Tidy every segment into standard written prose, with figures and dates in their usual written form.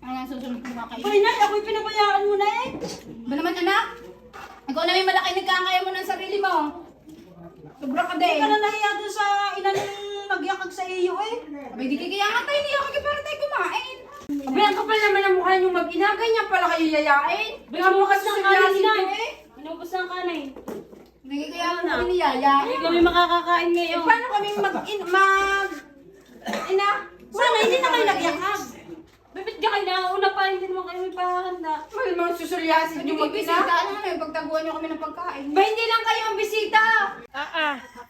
Ano nga susunod ko kakain? Hoy, Nay, ako'y pinabayaan mo na eh. Ba naman anak? Ikaw na may malaki nagkakaya mo ng sarili mo. Sobra ka Hindi din. ka na nahiya doon sa inang nagyakag sa iyo eh. Abay di kaya nga tayo niya kaya para tayo kumain. Abay, ang kapal naman ang mukha niyong mag-ina. Ganyan pala kayo yayain. Bigyan mo kasi ng kanin na. Inubos ng kanay. Hindi kaya mo na niyaya. Hindi kami makakakain ngayon. Paano kami ina? Sana hindi na kayo nagyakag. Bibit ka kayo na pa, hindi naman kayo may pahanda. Mahal mga susulyasin Hindi yung kayo bisita. mag-ina. Ano nga pagtaguan niyo kami ng pagkain. Ba, hindi lang kayo ang bisita.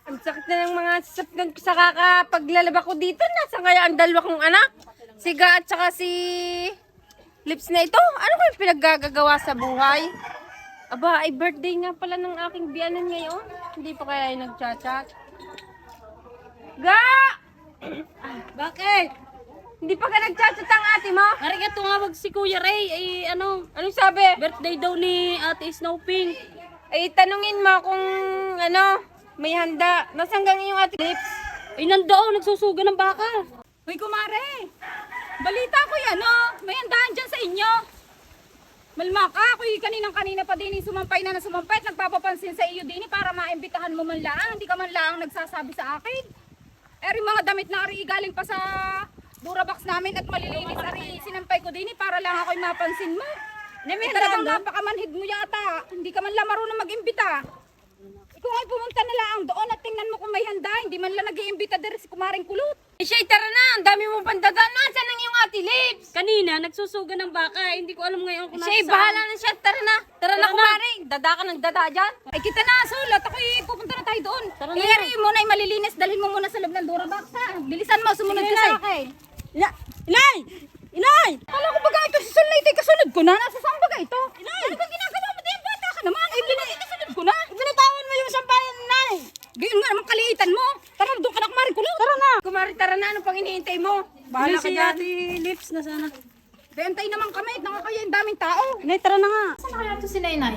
Ang sakit na ng mga sasakyan sa kakapaglalaba ko dito. Nasaan kaya ang dalawa kong anak? Si Ga at saka si Lips na ito. Ano kayo pinaggagawa sa buhay? Aba, ay birthday nga pala ng aking biyanan ngayon. Hindi pa kaya yung nagchat-chat. Ga! Bakit? Hindi pa ka nagchat-chat ang ate mo? Harika tumawag si Kuya Ray. Anong sabi? Birthday daw ni Ate Snow Pink. Ay, tanungin mo kung may handa. Nasaan gang yung ate Lips? Ay, nandoon, nagsusuga ng baka. Hoy kumare! Balita ko yan may handahan dyan sa inyo. Malmaka, ako'y kanina pa din sumampay na sumampay at nagpapapansin sa iyo din para maimbitahan mo man lang. Hindi ka man lang nagsasabi sa akin. Eri mga damit na ari galing pa sa Durabox namin at malilinis ari sinampay ko din para lang ako'y mapansin mo. May Talagang handa napakamanhid mo yata. Hindi ka man lang marunong mag-imbita. Ikaw ay pumunta na lang doon at tingnan mo kung may handa. Hindi man lang nag-iimbita dari si Kumaring Kulot. Shay, tara na! Ang dami mong pandadaan. Nasaan ang iyong ate Lips? Kanina, nagsusuga ng baka. Hindi ko alam ngayon kung Shay, nasaan. bahala na siya. Tara na! Tara na, kumari! Dada ka ng dada dyan. Ay kita na, sulat. Ako'y pupunta na tayo doon. Tara na. Iyari mo na malilinis. Dalhin mo muna sa loob ng Durabox ha. Bilisan mo, sumunod ka sa akin. Inay! Inay! Kala ko baga ito si Sunlight ay kasunod ko na. Nasa saan baga ito? Ano bang ginagawa mo din? Bata ka naman. Ay, kasunod ko na. Binatawan mo yung sampayan, Nay! Gayon nga naman kaliitan mo. Tara, doon ka na Kumaring Kulot. Tara na. Kumari, tara na. Ano pang iniintay mo? Bahala Ano ka si dyan. ate Lips na sana. Bentay naman kami. Nakakaya yung daming tao. Inay, tara na nga. Saan na kaya ito si Nainay?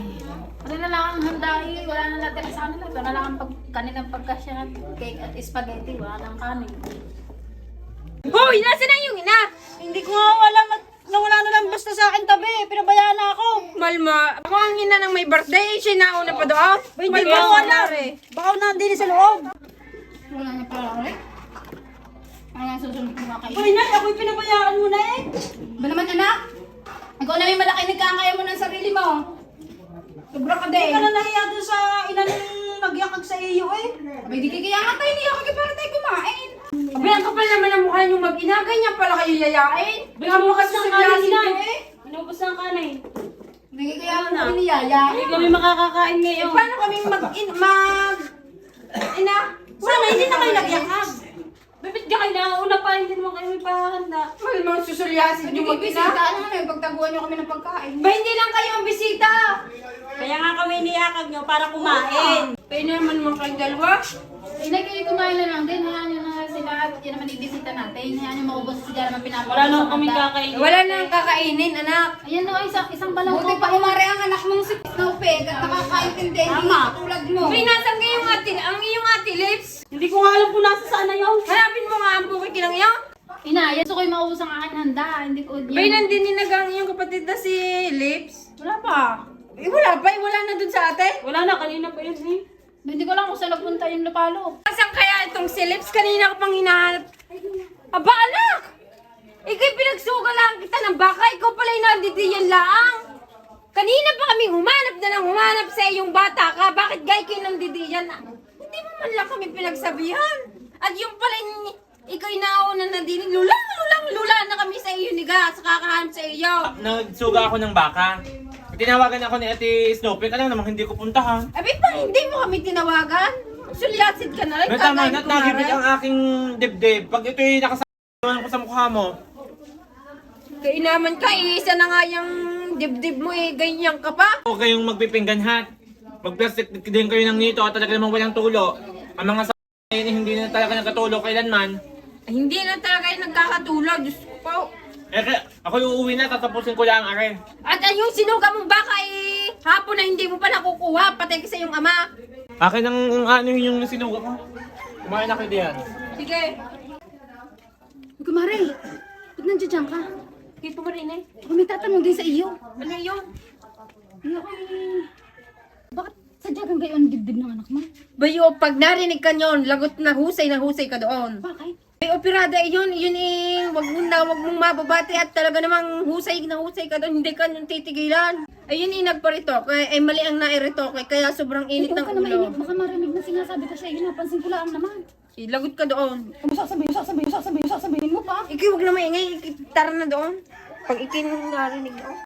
Ano na lang ang handa wala na natira sa kanila. Ito na lang ang kanilang pagkasya ng cake at spaghetti, wala nang kanin. Hoy! Nasaan na yung ina? Hindi ko nga alam at nawala na lang basta sa akin tabi. Pinabayaan na ako. Malma, ako ang ina ng may birthday. Siya nauna pa doon. Ba, hindi ko alam. Baka nandini sa loob. Wala na pala, right? Ano nga susunod ko kakain? Hoy, Nay, ako'y pinabayaan mo na eh. Ba naman anak? Ikaw na may malaki nagkakaya mo ng sarili mo. Sobra ka Hindi din. ka na nahiya doon sa inang nagyakag sa iyo eh. Abay di kaya nga tayo niya kaya para tayo kumain. Abay, ang kapal naman ang mukha niyong mag-ina. Ganyan pala kayo yayain. Bigyan mo kasi ng kanin na. Inubos ng kanay. Hindi kaya mo na niyaya. Hindi kami makakakain ngayon. Paano kami ina? Sana hindi na kayo nagyakag. Bibit ka kayo na pa, hindi naman kayo may pahanda. Mahal mga susulyasin Hindi yung kayo mag-ina. bisita. Ano nga pagtaguan niyo kami ng pagkain. Ba, hindi lang kayo ang bisita. Kaya nga kami niyakag nyo para kumain. Kaya naman mga kayong dalawa. Inay, kayo kumain na lang din. Hayaan nyo na sila at yan naman ibisita natin. Hayaan nyo maubos sila naman pinapagawa. Wala naman kami kakain. Wala nang kakainin, anak. Ayan no, isang balaw Buti pa kumari ang anak mong si Snowpeg at nakakaintindi. Hindi tulad mo. Bay, nasan kayo ang iyong ate Lips? Hindi ko nga alam kung nasa saan na yun. Hanapin mo nga ang bukid kilang iyon. Ina, yan gusto ko yung maubos ang aking handa. Hindi ko yan. Bay, nandun ninagang iyong kapatid na si Lips. Wala pa. Wala pa, wala na dun sa ate. Wala na, kanina pa yun eh. Hindi ko lang kung saan nagpunta yung lupalo. Saan kaya itong si Lips? Kanina ko pang hinahanap. Aba, anak! Ika'y pinagsuga lang kita ng baka. Ikaw pala yung nanditiyan lang. Kanina pa kami humanap sa iyong bata ka. Bakit gay kayo nandidiyan? Hindi mo man lang kami pinagsabihan. At yung pala ika'y nauna na din. Lula na kami sa iyo, niga. Sa kakahanap sa iyo. Nagsuga ako ng baka. Tinawagan ako ni Ate Snowpink. Alam namang hindi ko puntahan. Abi pa, hindi mo kami tinawagan. Sulyasid ka na rin. Tama, kakain ko nagibig na rin. ang aking dibdib. Pag ito'y nakasalan ko sa mukha mo. Kaya naman ka, iisa na nga yung dibdib mo eh. Ganyan ka pa. Huwag kayong magpipingganhat. Mag-plastic din kayo ng nito at talaga namang walang tulo. Ang mga hindi na talaga nagkatulo kailanman. Hindi na talaga yung nagkakatulog. Diyos ko po. Ako yung uuwi na, tatapusin ko lang are. At yung sinuga mong baka eh, hapon na hindi mo pa nakukuha, patay ka sa iyong ama. Akin ang ano yung sinuga ko. Kumain na kayo diyan. Sige. Kumari, ba't nandiyan ka? Kito mo rin eh. Ako may tatanong din sa iyo. Ano yun? Iyo kay... Bakit sadya kang gayon ang dibdib ng anak mo? Bayo, pag narinig ka nyon, lagot na husay ka doon. Bakit? May operada yun eh, wag mong mababati at talaga namang husay ka doon, hindi ka nung titigilan. Ayun nagparito, kaya ay mali ang nairito, kaya sobrang init Ikaw ng ka na ulo. mainit. Baka marinig na sinasabi ko siya. Yun, napansin ko lang naman. Lagot ka doon. Ano sasabihin mo pa? Ikaw huwag na maingay, tara na doon. Pag ikin narinig doon.